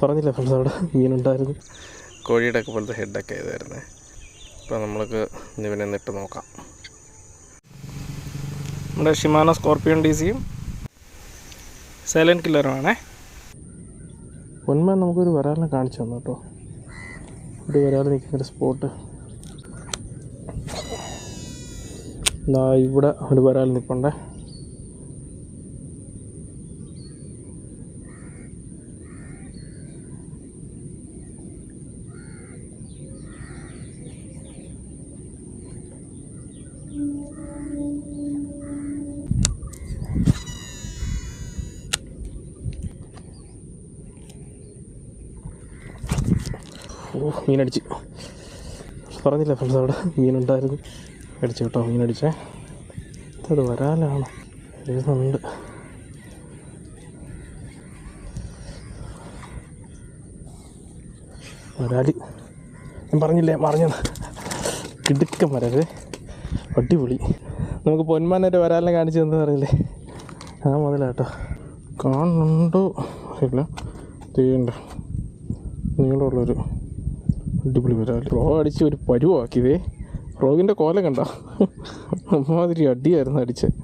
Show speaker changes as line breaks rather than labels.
പറഞ്ഞില്ല ഫ്രണ്ട്സ്, അവിടെ മീനുണ്ടായിരുന്നു. കോഴിയുടെ ഒക്കെ പോലത്തെ ഹെഡൊക്കെ ഇതായിരുന്നേ. അപ്പോൾ നമ്മൾക്ക് ഇവനെ നിട്ട് നോക്കാം. നമ്മുടെ ഷിമാനോ സ്കോർപ്പിയോൺ DC-യും സൈലൻറ്റ് കില്ലറുമാണേ. പൊന്മാൻ നമുക്കൊരു വരാലിനെ കാണിച്ചു തന്നു കേട്ടോ. ഒരു വരാൽ നിൽക്കുന്നൊരു സ്പോട്ട്. ഇവിടെ ഒരു വരാൽ നിൽപ്പുണ്ടേ. മീനടിച്ച്. പറഞ്ഞില്ല ഫ്രണ്ട്സ്, അവിടെ മീനുണ്ടായിരുന്നു. അടിച്ചു കേട്ടോ, മീനടിച്ചേ. അത് വരാലാണ് എഴുതുന്നുണ്ട്. വരാല് ഞാൻ പറഞ്ഞില്ലേ, മറിഞ്ഞത് കിടുക്കം വരാല്, അടിപൊളി. നമുക്ക് പൊന്മാനൊരു വരാലിനെ കാണിച്ചു തന്നു പറഞ്ഞില്ലേ, ആ മുതലാട്ടോ. കാണുന്നുണ്ടോ ഇല്ല, തീണ്ട നീളമുള്ളൊരു അടിപൊളി വരാൽ. ഫ്ലോ അടിച്ച് ഒരു പരുവാക്കിയതേ. ഫ്രോഗിൻ്റെ കോല കണ്ട, അമ്മാതിരി അടിയായിരുന്നു അടിച്ചത്.